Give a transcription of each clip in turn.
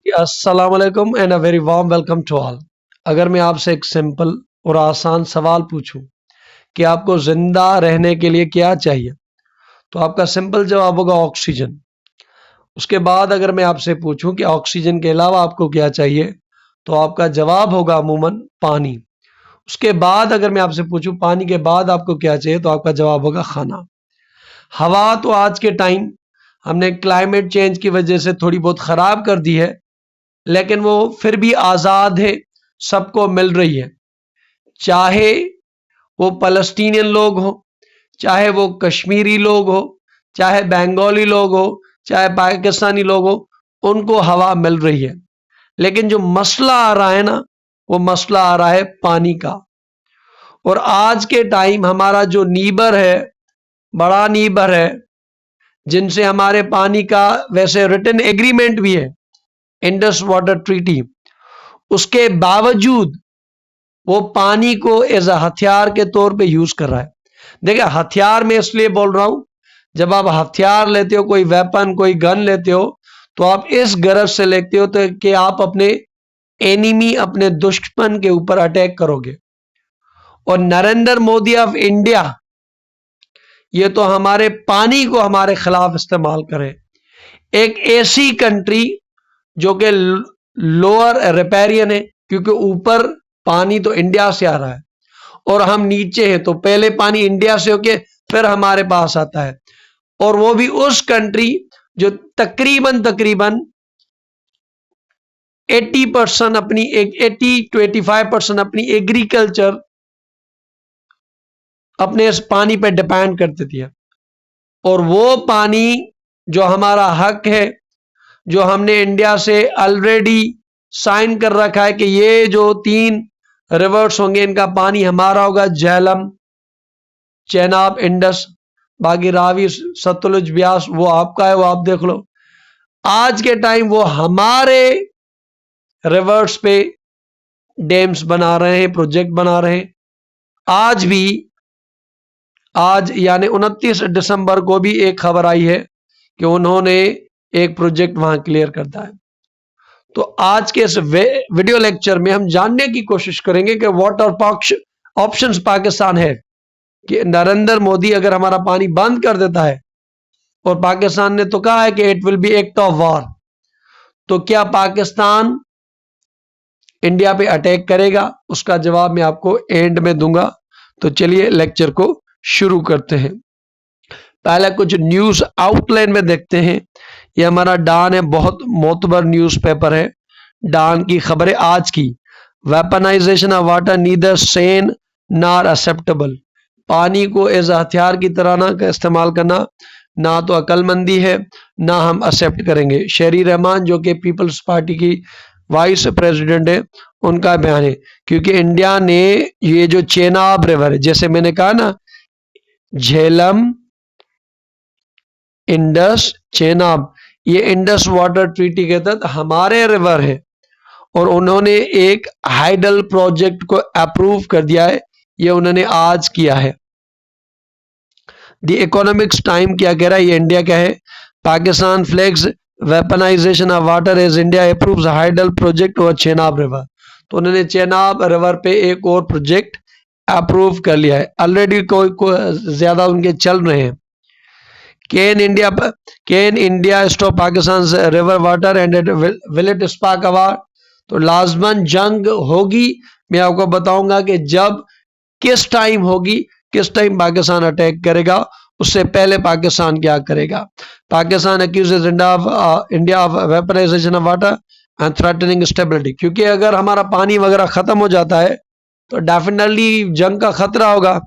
अस्सलाम वालेकुम and a very warm welcome to all. अगर मैं आपसे एक सिंपल और आसान सवाल पूछूं कि आपको जिंदा रहने के लिए क्या चाहिए, तो आपका सिंपल जवाब होगा ऑक्सीजन। उसके बाद अगर मैं आपसे पूछूं कि ऑक्सीजन के अलावा आपको क्या चाहिए, तो आपका जवाब होगा अमूमन पानी। उसके बाद अगर मैं आपसे पूछूं पानी के बाद आपको क्या चाहिए, तो आपका जवाब होगा खाना। हवा तो आज के टाइम हमने क्लाइमेट चेंज की वजह से थोड़ी बहुत खराब कर दी है, लेकिन वो फिर भी आज़ाद है, सबको मिल रही है। चाहे वो पलस्तीनियन लोग हो, चाहे वो कश्मीरी लोग हो, चाहे बंगाली लोग हो, चाहे पाकिस्तानी लोग हो, उनको हवा मिल रही है। लेकिन जो मसला आ रहा है ना, वो मसला आ रहा है पानी का। और आज के टाइम हमारा जो नीबर है, बड़ा नीबर है, जिनसे हमारे पानी का वैसे रिटन एग्रीमेंट भी है, इंडस वाटर ट्रीटी, उसके बावजूद वो पानी को एज अ हथियार के तौर पे यूज कर रहा है। देखिए, हथियार में इसलिए बोल रहा हूं, जब आप हथियार लेते हो, कोई वेपन, कोई गन लेते हो, तो आप इस गरज से लेते हो तो कि आप अपने एनिमी, अपने दुश्मन के ऊपर अटैक करोगे। और नरेंद्र मोदी ऑफ इंडिया ये तो हमारे पानी को हमारे खिलाफ इस्तेमाल करे। एक ऐसी कंट्री जो कि लोअर रिपेरियन है, क्योंकि ऊपर पानी तो इंडिया से आ रहा है और हम नीचे हैं, तो पहले पानी इंडिया से होके फिर हमारे पास आता है। और वो भी उस कंट्री जो तकरीबन तकरीबन 80% अपनी 80 to 85% अपनी एग्रीकल्चर अपने इस पानी पे डिपेंड करती थी। और वो पानी जो हमारा हक है, जो हमने इंडिया से ऑलरेडी साइन कर रखा है कि ये जो 3 रिवर्स होंगे, इनका पानी हमारा होगा, झेलम, चेनाब, इंडस, बाकी रावी, सतलुज, ब्यास वो आपका है, वो आप देख लो। आज के टाइम वो हमारे रिवर्स पे डैम्स बना रहे हैं, प्रोजेक्ट बना रहे हैं। आज भी, आज यानी 29 दिसंबर को भी एक खबर आई है कि उन्होंने एक प्रोजेक्ट वहां क्लियर करता है। तो आज के इस वीडियो लेक्चर में हम जानने की कोशिश करेंगे कि व्हाट आर ऑप्शंस पाकिस्तान है, कि नरेंद्र मोदी अगर हमारा पानी बंद कर देता है, और पाकिस्तान ने तो कहा है कि it will be act of war, तो क्या पाकिस्तान इंडिया पे अटैक करेगा? उसका जवाब मैं आपको एंड में दूंगा। तो चलिए लेक्चर को शुरू करते हैं। पहले कुछ न्यूज आउटलाइन में देखते हैं। ये हमारा डॉन है, बहुत मोतबर न्यूज़पेपर है। डॉन की खबरें आज की। Weaponisation of water neither Sen nor acceptable. पानी को एज हथियार की तरह ना इस्तेमाल करना ना तो अकलमंदी है, ना हम एक्सेप्ट करेंगे। शेरी रहमान जो कि पीपल्स पार्टी की वाइस प्रेसिडेंट है, उनका बयान है। क्योंकि इंडिया ने ये जो चेनाब रिवर है, जैसे मैंने कहा ना, झेलम, इंडस, चेनाब, ये इंडस वाटर ट्रीटी के तहत हमारे रिवर है, और उन्होंने एक हाइडल प्रोजेक्ट को अप्रूव कर दिया है। ये उन्होंने आज किया है। द इकोनॉमिक्स टाइम क्या कह रहा है, ये इंडिया क्या है, Pakistan flags weaponisation of water as India approves hydel project और चेनाब रिवर। तो उन्होंने चेनाब रिवर पे एक और प्रोजेक्ट अप्रूव कर लिया है। ऑलरेडी कोई ज्यादा उनके चल रहे हैं। Can India stop Pakistan river water and will it spark a war? तो लाजमन जंग होगी। मैं आपको बताऊंगा कि जब, किस टाइम होगी, किस टाइम पाकिस्तान अटैक करेगा, उससे पहले पाकिस्तान क्या करेगा। Pakistan accuses India of weaponisation of water and threatening stability. क्योंकि अगर हमारा पानी वगैरह खत्म हो जाता है तो डेफिनेटली जंग का खतरा होगा।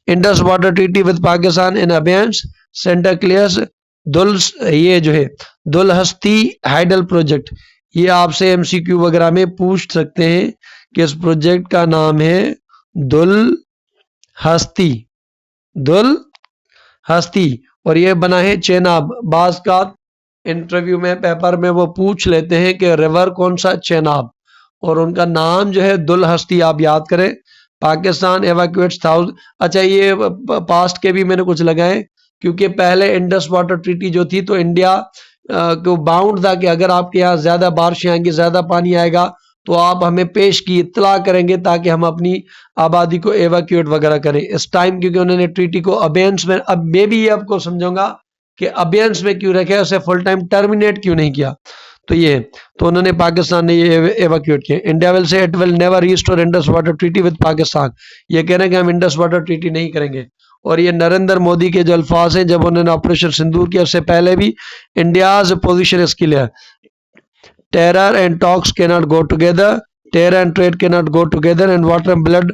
Indus water treaty with Pakistan in abeyance, centre clears दुल, ये जो है दुलहस्ती हाइडल प्रोजेक्ट, ये आपसे एमसीक्यू वगैरह में पूछ सकते हैं कि इस प्रोजेक्ट का नाम है दुल हस्ती, दुल हस्ती, और ये बना है चेनाब। बाज का इंटरव्यू में, पेपर में वो पूछ लेते हैं कि रिवर कौन सा, चेनाब, और उनका नाम जो है दुल हस्ती, आप याद करें। पाकिस्तान एवाक्यूएट्स 1000। अच्छा, ये पास्ट के भी मैंने कुछ लगाए, क्योंकि पहले इंडस वाटर ट्रीटी जो थी, तो इंडिया को बाउंड था कि अगर आपके यहाँ ज्यादा बारिश आएंगी, ज्यादा पानी आएगा, तो आप हमें पेश की इत्तला करेंगे ताकि हम अपनी आबादी को एवाक्यूएट वगैरह करें इस टाइम, क्योंकि उन्होंने ट्रीटी को अबेंस में, अब मैं भी ये आपको समझाऊंगा कि अबेंस में क्यों रखे, उसे फुल टाइम टर्मिनेट क्यों नहीं किया। तो ये, तो उन्होंने पाकिस्तान ने ये एवाक्यूएट किया। India will say it will never restore Indus water treaty with Pakistan, ये कह रहे हैं कि हम इंडस वाटर ट्रीटी नहीं करेंगे। और ये नरेंद्र मोदी के जो अल्फाज हैं जब उन्होंने ऑपरेशन सिंदूर किया, उससे पहले भी India's position is clear, terror and talks can not go together, terror and trade can not go together, and water and blood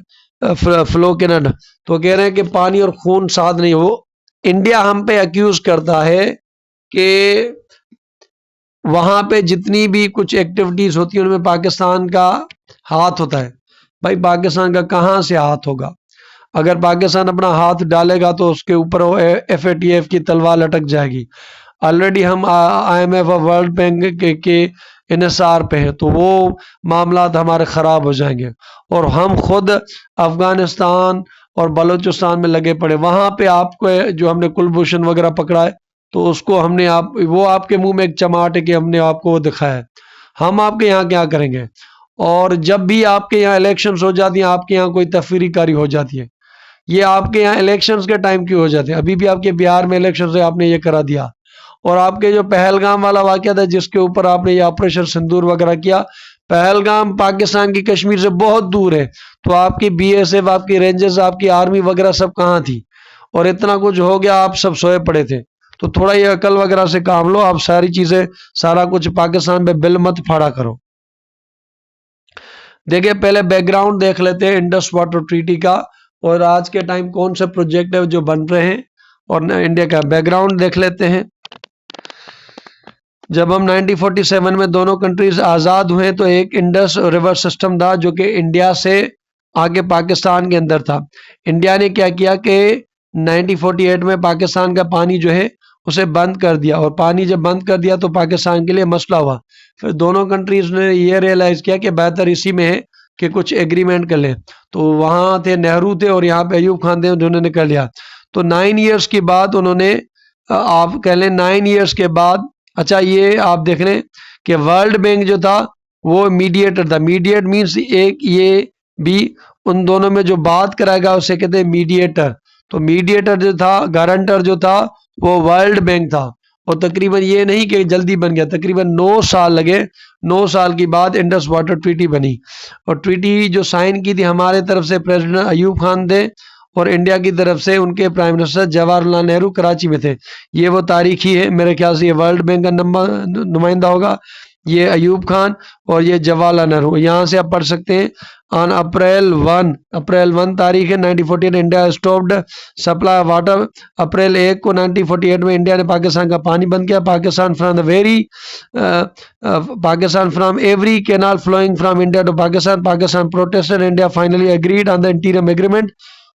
flow can not. तो कह रहे हैं कि पानी और खून साथ नहीं हो। इंडिया हम पे अक्यूज करता है कि वहां पे जितनी भी कुछ एक्टिविटीज होती है उनमें पाकिस्तान का हाथ होता है। भाई पाकिस्तान का कहां से हाथ होगा? अगर पाकिस्तान अपना हाथ डालेगा तो उसके ऊपर FATF की तलवार लटक जाएगी। ऑलरेडी हम IMF और वर्ल्ड बैंक के इन्हिसार पे हैं, तो वो मामला हमारे खराब हो जाएंगे। और हम खुद अफगानिस्तान और बलूचिस्तान में लगे पड़े, वहां पे आपको जो हमने कुलभूषण वगैरह पकड़ा है, तो उसको हमने वो आपके मुंह में एक चमाट है कि हमने आपको वो दिखाया है। हम आपके यहाँ क्या करेंगे? और जब भी आपके यहाँ इलेक्शंस हो जाती हैं, आपके यहाँ कोई तफरीकारी हो जाती है, ये आपके यहाँ इलेक्शंस के टाइम क्यों हो जाते हैं? अभी भी आपके बिहार में इलेक्शन से आपने ये करा दिया। और आपके जो पहलगाम वाला वाकया था जिसके ऊपर आपने ये ऑपरेशन सिंदूर वगैरह किया, पहलगाम पाकिस्तान की कश्मीर से बहुत दूर है, तो आपकी BSF, आपकी रेंजर्स, आपकी आर्मी वगैरह सब कहाँ थी? और इतना कुछ हो गया, आप सब सोए पड़े थे। तो थोड़ा ये अकल वगैरह से काम लो, आप सारी चीजें, सारा कुछ पाकिस्तान पे बिल मत फाड़ा करो। देखिए पहले बैकग्राउंड देख लेते हैं इंडस वाटर ट्रीटी का, और आज के टाइम कौन से प्रोजेक्ट है जो बन रहे हैं, और इंडिया का बैकग्राउंड देख लेते हैं। जब हम 1947 में दोनों कंट्रीज आज़ाद हुए तो एक इंडस रिवर सिस्टम था जो कि इंडिया से आगे पाकिस्तान के अंदर था। इंडिया ने क्या किया कि 1948 में पाकिस्तान का पानी जो है उसे बंद कर दिया, और पानी जब बंद कर दिया तो पाकिस्तान के लिए मसला हुआ। फिर दोनों कंट्रीज ने ये रियलाइज किया कि बेहतर इसी में है कि कुछ एग्रीमेंट कर लें। तो वहाँ थे नेहरू थे और यहाँ पे अयूब खान थे, जिन्होंने कर लिया। तो 9 ईयर्स के बाद उन्होंने, आप कह लें 9 ईयर्स के बाद, अच्छा ये आप देख लें कि वर्ल्ड बैंक जो था वो मीडिएटर था। मीडिएट मीन्स एक ये भी उन दोनों में जो बात कराएगा उसे कहते हैं मीडिएटर। तो मीडिएटर जो था, गारंटर जो था, वो वर्ल्ड बैंक था। और तकरीबन ये नहीं कि जल्दी बन गया, तकरीबन 9 साल लगे। 9 साल के बाद इंडस वाटर ट्रीटी बनी। और ट्रीटी जो साइन की थी हमारे तरफ से प्रेसिडेंट अयूब खान थे, और इंडिया की तरफ से उनके प्राइम मिनिस्टर जवाहरलाल नेहरू कराची में थे। ये वो तारीख ही है, मेरे ख्याल से ये वर्ल्ड बैंक का नुमाइंदा होगा, ये अयूब खान और ये जवाहरलाल नेहरू। यहाँ से आप पढ़ सकते हैं, ऑन अप्रैल 1 तारीख है 1948 इंडिया स्टॉप्ड सप्लाई वाटर। अप्रैल 1 को 1948 में इंडिया ने पाकिस्तान का पानी बंद किया। Pakistan from every canal flowing from India to Pakistan protested. India finally agreed on the interim agreement.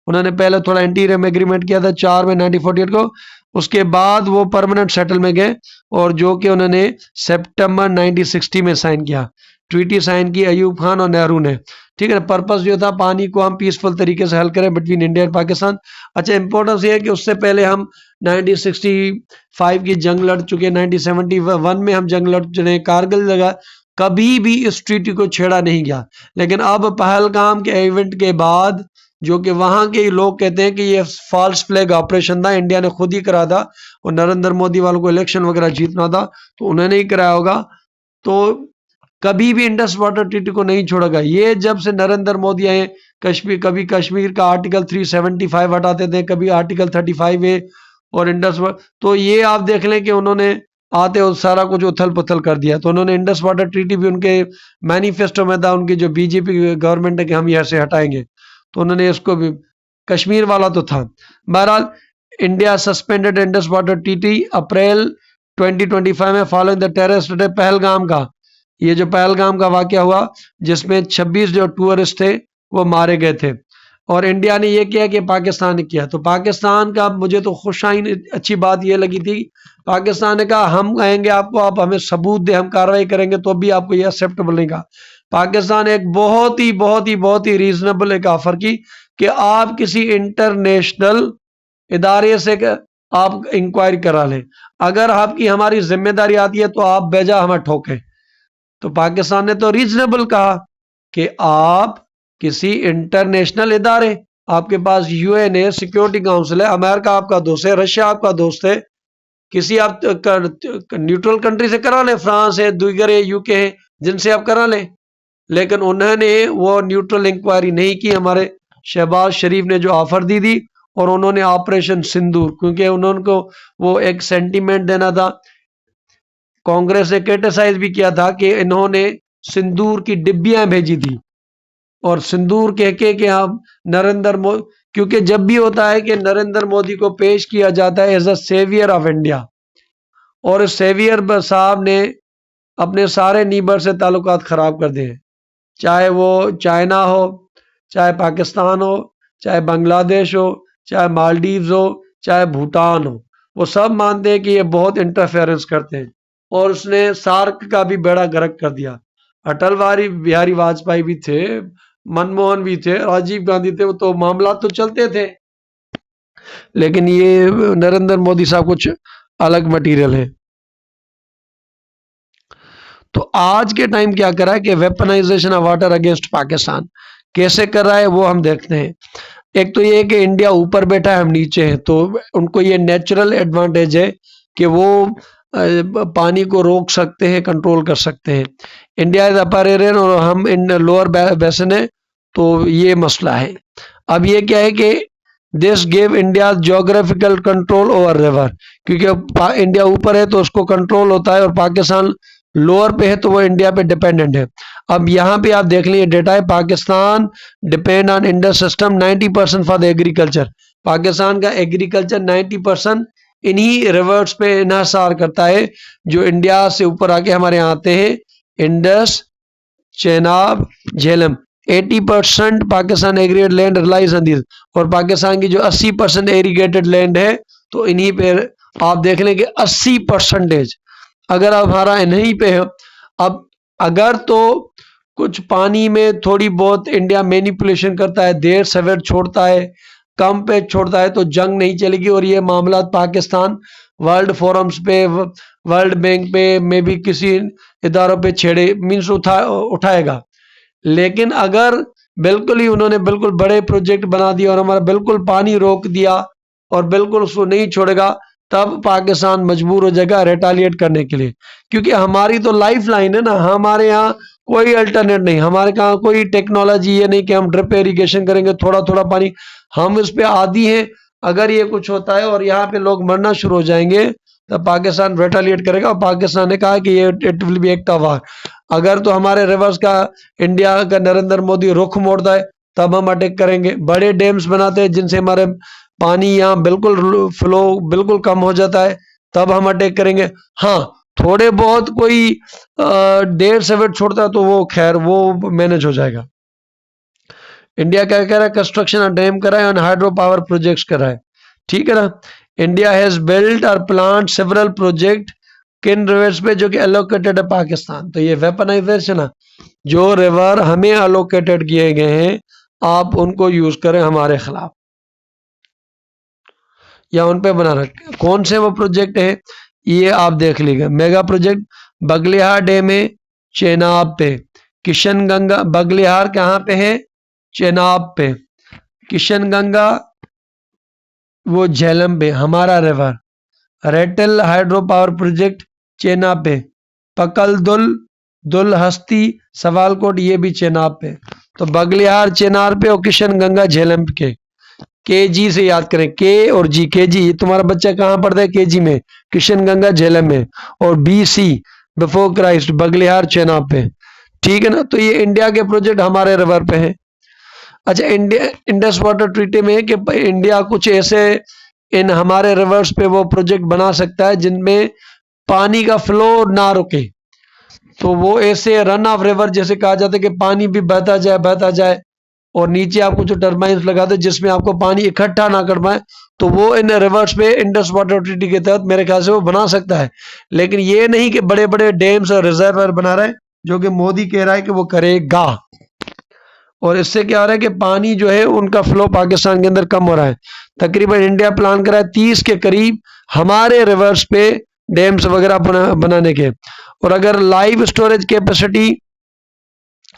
उन्होंने पहले थोड़ा इंटीरियम एग्रीमेंट किया था 4 में 1948 को, उसके बाद वो परमानेंट सेटल में गए, और जो कि उन्होंने सितंबर 1960 में साइन किया। ट्रीटी साइन की अयूब खान और नेहरू ने, ठीक है। पर्पस जो था पानी को हम पीसफुल तरीके से हल करें बिटवीन इंडिया और पाकिस्तान। अच्छा इंपॉर्टेंस ये है कि उससे पहले हम 1965 की जंग लड़ चुके, 1971 में हम जंग लड़ चुके, कारगिल जगह कभी भी इस ट्रीटी को छेड़ा नहीं गया। लेकिन अब पहलगाम के इवेंट के बाद, जो कि वहां के लोग कहते हैं कि ये फॉल्स फ्लैग ऑपरेशन था, इंडिया ने खुद ही करा था, और नरेंद्र मोदी वालों को इलेक्शन वगैरह जीतना था तो उन्होंने ही कराया होगा। तो कभी भी इंडस वाटर ट्रीटी को नहीं छोड़ेगा। ये जब से नरेंद्र मोदी आए, कभी कश्मीर का आर्टिकल 375 हटाते थे, कभी आर्टिकल 35A, और इंडस, तो ये आप देख लें कि उन्होंने आते और सारा कुछ उथल पुथल कर दिया। तो उन्होंने इंडस वाटर ट्रीटी भी उनके मैनिफेस्टो में था, उनकी जो बीजेपी गवर्नमेंट है कि हम यहाँ से हटाएंगे, तो उन्होंने इसको भी, कश्मीर वाला तो था। बहरहाल India suspended Indus water Treaty April 2025 में following the terrorist attack Pahalgam का। ये जो पहलगाम का वाकया हुआ जिसमें 26 जो टूरिस्ट थे वो मारे गए थे, और इंडिया ने ये किया कि पाकिस्तान ने किया। तो पाकिस्तान का मुझे तो खुशाइन अच्छी बात ये लगी थी, पाकिस्तान ने कहा हम कहेंगे आपको, आप हमें सबूत दे, हम कार्रवाई करेंगे तो भी आपको ये एक्सेप्टेबल नहीं। कहा पाकिस्तान एक बहुत ही रीजनेबल एक ऑफर की कि आप किसी इंटरनेशनल इदारे से आप इंक्वायरी करा लें। अगर आपकी हमारी जिम्मेदारी आती है तो आप बेजा हमें ठोके। तो पाकिस्तान ने तो रीजनेबल कहा कि आप किसी इंटरनेशनल इदारे, आपके पास यूएन है, सिक्योरिटी काउंसिल है, अमेरिका आपका दोस्त है, रशिया आपका दोस्त है, किसी आप न्यूट्रल कंट्री से करा लें, फ्रांस है, दूसर है, यूके है, जिनसे आप करा लें। लेकिन उन्होंने वो न्यूट्रल इंक्वायरी नहीं की। हमारे शहबाज शरीफ ने जो ऑफर दी और उन्होंने ऑपरेशन सिंदूर, क्योंकि उन्होंने को वो एक सेंटीमेंट देना था, कांग्रेस ने क्रिटिसाइज भी किया था कि इन्होंने सिंदूर की डिब्बियां भेजी थी और सिंदूर कह के कि हम नरेंद्र मोदी, क्योंकि जब भी होता है कि नरेंद्र मोदी को पेश किया जाता है as a saviour of India, और सेवियर साहब ने अपने सारे नीबर से ताल्लुकात खराब कर दिए, चाहे वो चाइना हो, चाहे पाकिस्तान हो, चाहे बांग्लादेश हो, चाहे मालदीव्स हो, चाहे भूटान हो, वो सब मानते हैं कि ये बहुत इंटरफेरेंस करते हैं। और उसने सार्क का भी बेड़ा गर्क कर दिया। अटल बिहारी वाजपेयी भी थे, मनमोहन भी थे, राजीव गांधी थे, वो तो मामला तो चलते थे। लेकिन ये नरेंद्र मोदी साहब कुछ अलग मटेरियल है। तो आज के टाइम क्या कर रहा है कि weaponisation of water against Pakistan कैसे कर रहा है वो हम देखते हैं। एक तो ये है कि इंडिया ऊपर बैठा है, हम नीचे हैं, तो उनको ये नेचुरल एडवांटेज है कि वो पानी को रोक सकते हैं, कंट्रोल कर सकते हैं। इंडिया इज अपर एरियन और हम इन लोअर बेसिन है, तो ये मसला है। अब ये क्या है कि this give India geographical control over river, क्योंकि इंडिया ऊपर है तो उसको कंट्रोल होता है और पाकिस्तान लोअर पे है तो वो इंडिया पे डिपेंडेंट है। अब यहाँ पे आप देख लीजिए डेटा है, Pakistan depend on Indus system 90% for the agriculture. Pakistan का एग्रीकल्चर 90% इन्हीं रिवर्स पे इन्हसार करता है जो इंडिया से ऊपर आके हमारे यहाँ आते हैं, Indus, Chenab, Jhelum. 80% Pakistan aggregated land relies on this, और पाकिस्तान की जो 80% एग्रीगेटेड लैंड है तो इन्हीं पे आप देख लें कि 80% अगर हमारा इन्हीं पे है। अब अगर तो कुछ पानी में थोड़ी बहुत इंडिया मैनिपुलेशन करता है, देर सवेर छोड़ता है, कम पे छोड़ता है, तो जंग नहीं चलेगी और ये मामला पाकिस्तान वर्ल्ड फोरम्स पे, वर्ल्ड बैंक पे, में भी किसी इदारों पे छेड़े मीन्स उठाएगा। लेकिन अगर बिल्कुल ही उन्होंने बिल्कुल बड़े प्रोजेक्ट बना दिया और हमारा बिल्कुल पानी रोक दिया और बिल्कुल उसको नहीं छोड़ेगा, तब पाकिस्तान मजबूर हो जाएगा रिटालिएट करने के लिए, क्योंकि हमारी तो लाइफ लाइन है ना, हमारे यहाँ कोई अल्टरनेट नहीं, हमारे यहाँ कोई टेक्नोलॉजी ये नहीं कि हम ड्रिप इरिगेशन करेंगे थोड़ा थोड़ा पानी, हम इस पे आदी हैं। अगर ये कुछ होता है और यहाँ पे लोग मरना शुरू हो जाएंगे तब पाकिस्तान रिटालिएट करेगा, और पाकिस्तान ने कहा कि ये it will be act of war. अगर तो हमारे रिवर्स का इंडिया का नरेंद्र मोदी रुख मोड़ता है तब हम अटैक करेंगे। बड़े डैम्स बनाते हैं जिनसे हमारे पानी यहाँ बिल्कुल फ्लो बिल्कुल कम हो जाता है, तब हम अटैक करेंगे। हाँ, थोड़े बहुत कोई देर से वेट छोड़ता है तो वो खैर वो मैनेज हो जाएगा। इंडिया क्या कह रहा है, कंस्ट्रक्शन डैम करा है और हाइड्रो पावर प्रोजेक्ट्स करा है, ठीक है ना। इंडिया हैज बिल्ट और प्लांट सेवरल प्रोजेक्ट किन रिवर्स पे जो कि एलोकेटेड है पाकिस्तान। तो ये वेपनाइजेशन है, जो रिवर हमें एलोकेटेड किए गए हैं आप उनको यूज करें हमारे खिलाफ या उन पे बना रखें। कौन से वो प्रोजेक्ट है ये आप देख लीजिए। मेगा प्रोजेक्ट बगलिहार डैम है चेनाब पे, किशन गंगा, बगलिहार कहाँ पे है, चेनाब पे, किशन गंगा वो झेलम पे हमारा river, Ratle hydro power project Chenab पे, पकल दुल हस्ती सवालकोट ये भी चेनाब पे। तो बगलिहार चेनार पे और किशन गंगा झेलम के जी से याद करें, के और जी, के जी तुम्हारा बच्चा कहाँ पढ़ता है, के जी में, किशन गंगा झेलम में, और B C before Christ Baglihar Chenab पे, ठीक है ना। तो ये इंडिया के प्रोजेक्ट हमारे रिवर पे है। अच्छा, इंडिया इंडस वाटर ट्रीटी में है कि इंडिया कुछ ऐसे इन हमारे रिवर्स पे वो प्रोजेक्ट बना सकता है जिनमें पानी का फ्लो ना रुके। तो वो ऐसे रन ऑफ रिवर जैसे कहा जाता है कि पानी भी बहता जाए और नीचे आपको जो टर्बाइंस लगा दे जिसमें आपको पानी इकट्ठा ना कर पाए, तो वो इन रिवर्स पे इंडस वाटर ट्रीटी के तहत मेरे ख्याल से वो बना सकता है। लेकिन ये नहीं कि बड़े बड़े डैम्स और रिजर्वर बना रहा है, जो कि मोदी कह रहा है कि वो करेगा, और इससे क्या हो रहा है कि पानी जो है उनका फ्लो पाकिस्तान के अंदर कम हो रहा है। तकरीबन इंडिया प्लान कर रहा है 30 के करीब हमारे रिवर्स पे डैम्स वगैरह बनाने के। और अगर लाइव स्टोरेज कैपेसिटी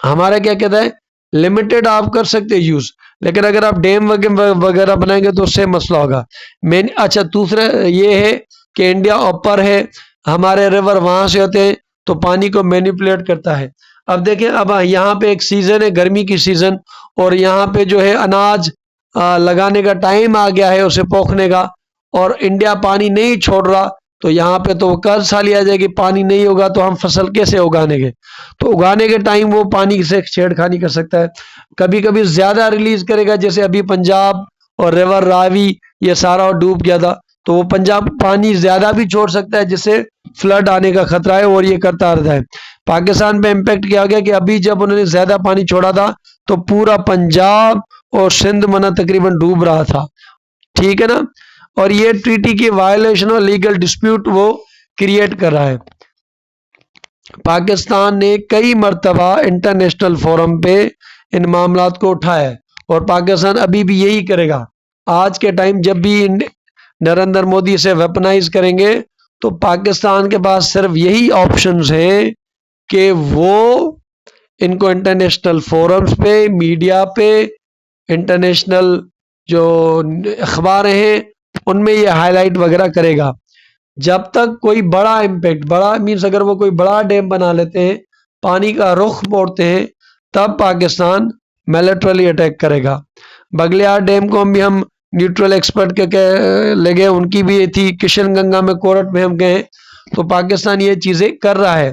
हमारा क्या कहता है, लिमिटेड आप कर सकते हैं यूज, लेकिन अगर आप डैम वगैरह बनाएंगे तो उससे मसला होगा। मेन अच्छा दूसरा ये है कि इंडिया ऊपर है, हमारे रिवर वहां से होते हैं तो पानी को मैनिपुलेट करता है। अब देखें, अब यहाँ पे एक सीजन है गर्मी की सीजन, और यहाँ पे जो है अनाज लगाने का टाइम आ गया है उसे पोखने का, और इंडिया पानी नहीं छोड़ रहा, तो यहाँ पे तो कर्ज साली आ जाएगी, पानी नहीं होगा तो हम फसल कैसे उगानेंगे। तो उगाने के टाइम वो पानी से छेड़खानी कर सकता है, कभी कभी ज्यादा रिलीज करेगा, जैसे अभी पंजाब और रिवर रावी ये सारा डूब गया था, तो वो पंजाब पानी ज्यादा भी छोड़ सकता है जिससे फ्लड आने का खतरा है, और ये करता रहता है। पाकिस्तान पे इम्पैक्ट क्या हो गया कि अभी जब उन्होंने ज्यादा पानी छोड़ा था तो पूरा पंजाब और सिंध मना तकरीबन डूब रहा था, ठीक है ना। और ये ट्रीटी की वायलेशन और लीगल डिस्प्यूट वो क्रिएट कर रहा है। पाकिस्तान ने कई मर्तबा इंटरनेशनल फोरम पे इन मामलात को उठाया है, और पाकिस्तान अभी भी यही करेगा। आज के टाइम जब भी नरेंद्र मोदी से वेपनाइज करेंगे तो पाकिस्तान के पास सिर्फ यही ऑप्शंस हैं कि वो इनको इंटरनेशनल फोरम्स पे, मीडिया पे, इंटरनेशनल जो अखबार हैं उनमें ये हाईलाइट वगैरह करेगा। जब तक कोई बड़ा इम्पैक्ट, बड़ा मीन्स अगर वो कोई बड़ा डैम बना लेते हैं, पानी का रुख मोड़ते हैं, तब पाकिस्तान मिलिट्रली अटैक करेगा। बगलियार डैम को भी हम न्यूट्रल एक्सपर्ट के ले गए, उनकी भी थी, किशन गंगा में कोर्ट में हम गए, तो पाकिस्तान ये चीजें कर रहा है,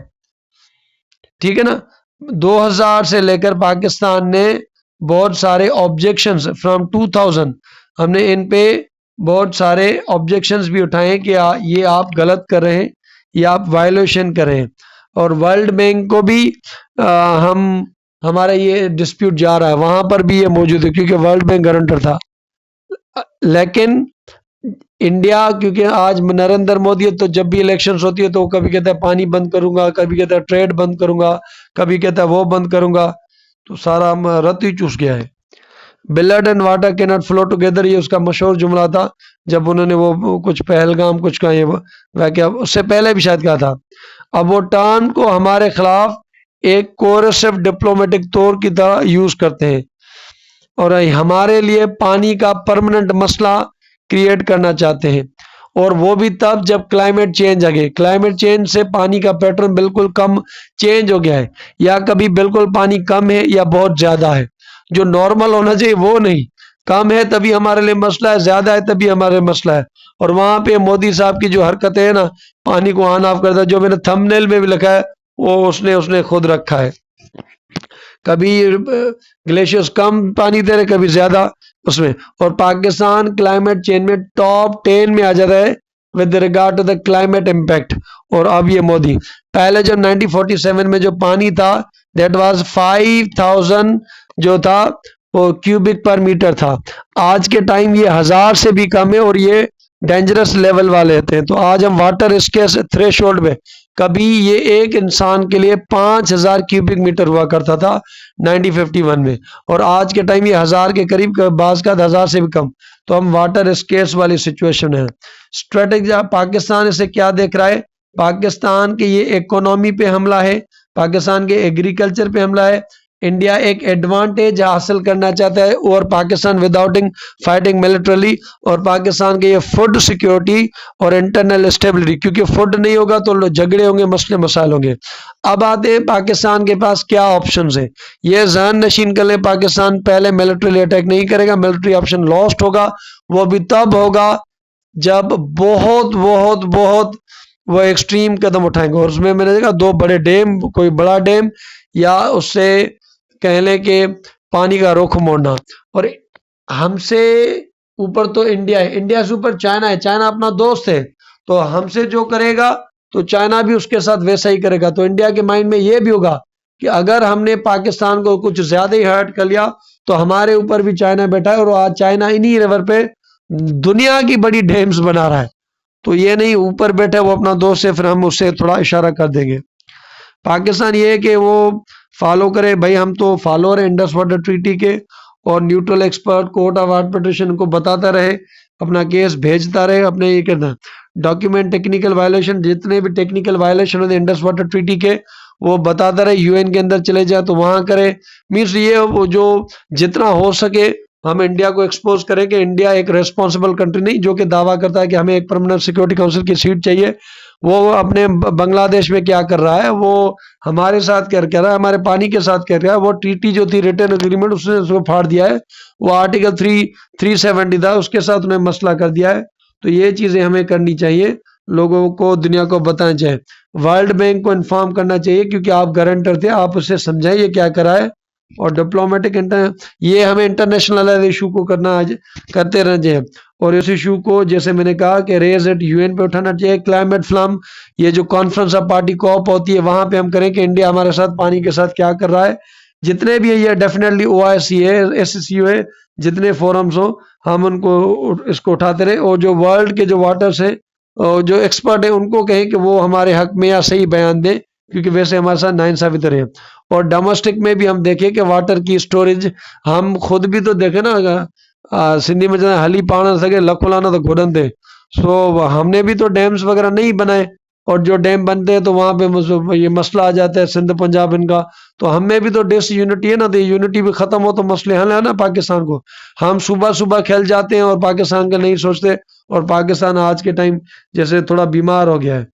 ठीक है ना। 2000 से लेकर पाकिस्तान ने बहुत सारे ऑब्जेक्शंस फ्रॉम 2000 हमने इन पे बहुत सारे ऑब्जेक्शंस भी उठाए कि ये आप गलत कर रहे हैं, ये आप वायलेशन कर रहे हैं। और वर्ल्ड बैंक को भी हमारा ये डिस्प्यूट जा रहा है, वहां पर भी ये मौजूद है क्योंकि वर्ल्ड बैंक गारंटर था। लेकिन इंडिया, क्योंकि आज नरेंद्र मोदी है, तो जब भी इलेक्शंस होती है तो वो कभी कहता है पानी बंद करूंगा, कभी कहता है ट्रेड बंद करूंगा, कभी कहता है वो बंद करूंगा, तो सारा रत ही चूस गया है। Blood and water can not flow together, ये उसका मशहूर जुमला था जब उन्होंने वो कुछ पहलगाम कुछ का ये वाकया, उससे पहले भी शायद कहा था। अब वो टर्म को हमारे खिलाफ एक कोरेसिव डिप्लोमेटिक तौर की तरह यूज करते हैं, और हमारे लिए पानी का परमानेंट मसला क्रिएट करना चाहते हैं। और वो भी तब जब क्लाइमेट चेंज आ गए। क्लाइमेट चेंज से पानी का पैटर्न बिल्कुल कम चेंज हो गया है, या कभी बिल्कुल पानी कम है या बहुत ज्यादा है। जो नॉर्मल होना चाहिए वो नहीं, कम है तभी हमारे लिए मसला है, ज्यादा है तभी हमारे लिए मसला है। और वहां पे मोदी साहब की जो हरकतें है ना, पानी को ऑन ऑफ करता है, जो मैंने थंबनेल में भी लिखा है वो उसने खुद रखा है। कभी ग्लेशियर्स कम पानी दे रहे, कभी ज्यादा उसमें। और पाकिस्तान क्लाइमेट चेंज में टॉप 10 में आ जाता है with regard to the climate impact. और अब ये मोदी, पहले जब 1947 में जो पानी था दैट वाज 5000 जो था वो क्यूबिक पर मीटर था, आज के टाइम ये 1000 से भी कम है, और ये डेंजरस लेवल वाले होते हैं। तो आज हम वाटर स्केस थ्रेशोल्ड में, कभी ये एक इंसान के लिए 5000 क्यूबिक मीटर हुआ करता था 1951 में, और आज के टाइम ये 1000 के करीब, बाज का 1000 से भी कम। तो हम वाटर स्केस वाली सिचुएशन है। स्ट्रेटेजी पाकिस्तान इसे क्या देख रहा है, पाकिस्तान के ये इकोनॉमी पे हमला है, पाकिस्तान के एग्रीकल्चर पे हमला है। इंडिया एक एडवांटेज हासिल करना चाहता है, और पाकिस्तान विदाउट फाइटिंग मिलिटरली, और पाकिस्तान के ये फूड सिक्योरिटी और इंटरनल स्टेबिलिटी, क्योंकि फूड नहीं होगा तो झगड़े होंगे, मसले मसाइल होंगे। अब आते हैं पाकिस्तान के पास क्या ऑप्शंस है, ये जहन नशीन कर ले। पाकिस्तान पहले मिलिट्री अटैक नहीं करेगा, मिलिट्री ऑप्शन लॉस्ट होगा, वो भी तब होगा जब बहुत बहुत बहुत वो एक्सट्रीम कदम उठाएंगे। और उसमें मैंने देखा 2 बड़े डैम, कोई बड़ा डैम, या उससे कह लें कि पानी का रुख मोड़ना। और हमसे ऊपर तो इंडिया है, इंडिया से ऊपर चाइना है, चाइना अपना दोस्त है, तो हमसे जो करेगा तो चाइना भी उसके साथ वैसा ही करेगा। तो इंडिया के माइंड में ये भी होगा कि अगर हमने पाकिस्तान को कुछ ज्यादा ही हर्ट कर लिया तो हमारे ऊपर भी चाइना बैठा है, और आज चाइना इन्हीं रिवर पे दुनिया की बड़ी डैम्स बना रहा है। तो ये नहीं ऊपर बैठे वो अपना दोस्त है, फिर हम उससे थोड़ा इशारा कर देंगे। पाकिस्तान ये है कि वो फॉलो करे, भाई हम तो फॉलोअर है इंडस वाटर ट्रीटी के, और neutral expert court of arbitration को बताता रहे, अपना केस भेजता रहे, अपने ये करना। डॉक्यूमेंट टेक्निकल वायलेशन, जितने भी टेक्निकल वायलेशन होते इंडस वाटर ट्रीटी के वो बताता रहे, यूएन के अंदर चले जाए तो वहां करे। मीन्स ये वो जो जितना हो सके हम इंडिया को एक्सपोज करें कि इंडिया एक रेस्पॉन्सिबल कंट्री नहीं जो कि दावा करता है कि हमें एक परमानेंट सिक्योरिटी काउंसिल की सीट चाहिए, वो अपने बांग्लादेश में क्या कर रहा है, वो हमारे साथ क्या कर रहा है, हमारे पानी के साथ क्या कर रहा है। वो ट्रीटी जो थी रिटर्न एग्रीमेंट उसने उसको फाड़ दिया है, वो आर्टिकल 370 था उसके साथ उन्हें मसला कर दिया है। तो ये चीजें हमें करनी चाहिए, लोगों को दुनिया को बताना चाहिए, वर्ल्ड बैंक को इन्फॉर्म करना चाहिए क्योंकि आप गारंटर थे, आप उसे समझाइए क्या करा है। और डिप्लोमेटिक ये हमें इंटरनेशनल इशू को करते रहना चाहिए। और इस इशू को जैसे मैंने कहा कि रेज एट यूएन पे उठाना चाहिए। क्लाइमेट फ्लम, ये जो कॉन्फ्रेंस ऑफ पार्टी कॉप होती है वहां पे हम करें कि इंडिया हमारे साथ पानी के साथ क्या कर रहा है। जितने भी ये डेफिनेटली OIC है, SCO है, जितने फोरम्स हो हम उनको इसको उठाते रहे। और जो वर्ल्ड के जो वाटर्स है जो एक्सपर्ट है उनको कहें कि वो हमारे हक में या सही बयान दें, क्योंकि वैसे हमारे साथ नाइंसाफी तो रहे। और डोमेस्टिक में भी हम देखें कि वाटर की स्टोरेज, हम खुद भी तो देखें ना, सिंधी में जो हली पाण सके लखोलाना तो घुड़न थे। सो हमने भी तो डैम्स वगैरह नहीं बनाए, और जो डैम बनते हैं तो वहां पे ये मसला आ जाता है सिंध पंजाब इनका। तो हमें भी तो डिस यूनिटी है ना, तो यूनिटी भी खत्म हो तो मसले हल है ना पाकिस्तान को। हम सुबह सुबह खेल जाते हैं और पाकिस्तान का नहीं सोचते, और पाकिस्तान आज के टाइम जैसे थोड़ा बीमार हो गया है।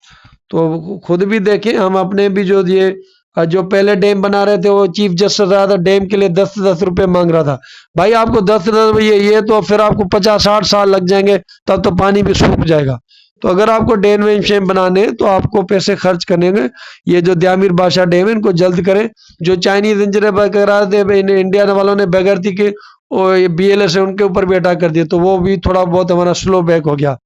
तो खुद भी देखें, हम अपने भी जो पहले डैम बना रहे थे वो चीफ जस्टिस रहा था, डैम के लिए 10-10 रुपए मांग रहा था। भाई आपको 10-10 ये तो फिर आपको 50-60 साल लग जाएंगे, तब तो पानी भी सूख जाएगा। तो अगर आपको डैम में शेम बनाने हैं तो आपको पैसे खर्च करने हैं। ये जो द्यामीर बादशाह डैम है इनको जल्द करें। जो चाइनीज इंजीनियर वगैरह थे इंडिया वालों ने बेगरती के और ये BLS है उनके ऊपर भी अटैक कर दिया, तो वो भी थोड़ा बहुत हमारा स्लो बैक हो गया।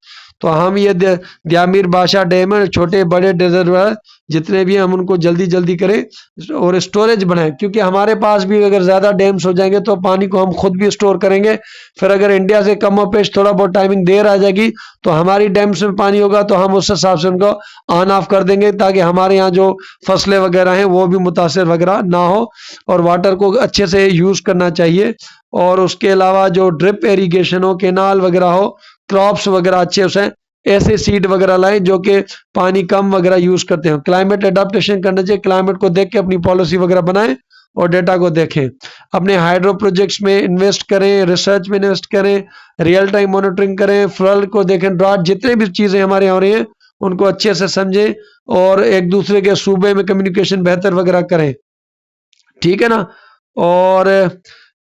तो हम ये द्यामीर बादशाह डैम है, छोटे बड़े रिजर्वायर जितने भी हम उनको जल्दी जल्दी करें और स्टोरेज बनाएं, क्योंकि हमारे पास भी अगर ज्यादा डैम्स हो जाएंगे तो पानी को हम खुद भी स्टोर करेंगे। फिर अगर इंडिया से कम पेश थोड़ा बहुत टाइमिंग देर आ जाएगी तो हमारी डैम्स में पानी होगा तो हम उस हिसाब से उनको ऑन ऑफ कर देंगे, ताकि हमारे यहाँ जो फसलें वगैरह हैं वो भी मुतासर वगैरह ना हो। और वाटर को अच्छे से यूज करना चाहिए। और उसके अलावा जो ड्रिप इरिगेशन हो, केनाल वगैरह हो, क्रॉप्स वगैरह अच्छे से ऐसे सीड वगैरह लाएं जो कि पानी कम वगैरह यूज करते हैं। क्लाइमेट अडेप्टेशन करना चाहिए, क्लाइमेट को देख के अपनी पॉलिसी वगैरह बनाएं और डेटा को देखें। अपने हाइड्रो प्रोजेक्ट्स में इन्वेस्ट करें, रिसर्च में इन्वेस्ट करें, रियल टाइम मॉनिटरिंग करें, फ्लड को देखें, ड्राट, जितने भी चीजें हमारे यहाँ हो रही हैं उनको अच्छे से समझें और एक दूसरे के सूबे में कम्युनिकेशन बेहतर वगैरह करें, ठीक है ना। और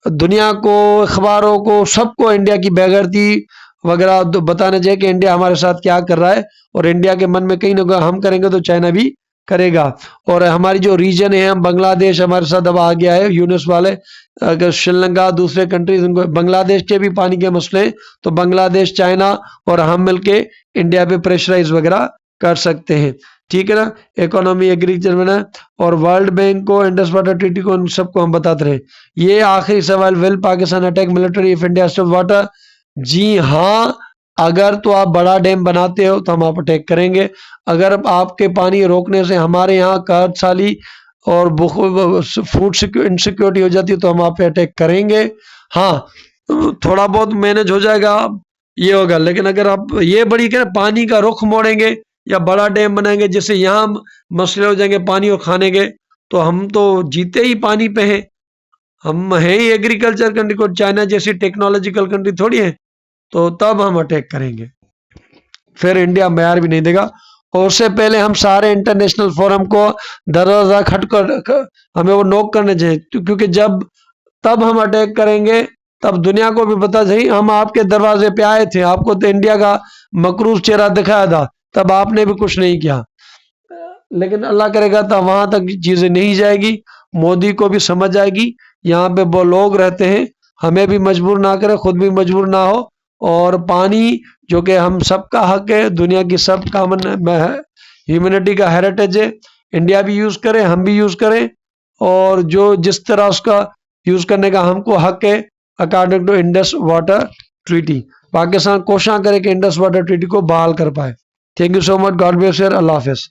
दुनिया को, अखबारों को, सबको इंडिया की बेगरती वगैरह बताना चाहिए कि इंडिया हमारे साथ क्या कर रहा है। और इंडिया के मन में कहीं ना कहीं हम करेंगे तो चाइना भी करेगा। और हमारी जो रीजन है, हम बांग्लादेश हमारे साथ अब आ गया है यूनेस वाले, अगर श्रीलंका दूसरे कंट्रीज उनको, बांग्लादेश के भी पानी के मसले हैं तो बांग्लादेश, चाइना और हम मिलके इंडिया पे प्रेशराइज वगैरह कर सकते हैं, ठीक है ना। इकोनॉमी एग्रीकल्चर में ना, और वर्ल्ड बैंक को, इंडस वाटर ट्रीटी को, उन सबको हम बताते रहे। ये आखिरी सवाल, will Pakistan attack military if India stop water? जी हाँ, अगर तो आप बड़ा डैम बनाते हो तो हम आप अटैक करेंगे। अगर आपके पानी रोकने से हमारे यहाँ कर्जसाली और फूड इनसिक्योरिटी हो जाती है तो हम आप पे अटैक करेंगे। हाँ, थोड़ा बहुत मैनेज हो जाएगा, ये होगा। लेकिन अगर आप ये बड़ी क्या पानी का रुख मोड़ेंगे या बड़ा डैम बनाएंगे जिससे यहाँ मसले हो जाएंगे पानी और खाने के, तो हम तो जीते ही पानी पे हैं। हम हैं ही एग्रीकल्चर कंट्री, को चाइना जैसी टेक्नोलॉजिकल कंट्री थोड़ी है। तो तब हम अटैक करेंगे, फिर इंडिया म्यार भी नहीं देगा। और उससे पहले हम सारे इंटरनेशनल फोरम को दरवाजा खटकर हमें वो नोक करने चाहिए, क्योंकि तब हम अटैक करेंगे तब दुनिया को भी पता चली हम आपके दरवाजे पे आए थे, आपको तो इंडिया का मकरूज चेहरा दिखाया था, तब आपने भी कुछ नहीं किया। लेकिन अल्लाह करेगा तब वहां तक चीजें नहीं जाएगी, मोदी को भी समझ आएगी यहाँ पे वो लोग रहते हैं, हमें भी मजबूर ना करे, खुद भी मजबूर ना हो। और पानी जो कि हम सबका हक है, दुनिया की सब कॉमन ह्यूमैनिटी का हेरिटेज है, इंडिया भी यूज करे, हम भी यूज करें, और जो जिस तरह उसका यूज करने का हमको हक है according to Indus water treaty. Pakistan कोशिश करे कि इंडस वाटर ट्रीटी को बहाल कर पाए। Thank you so much, God bless you, Allah Hafiz.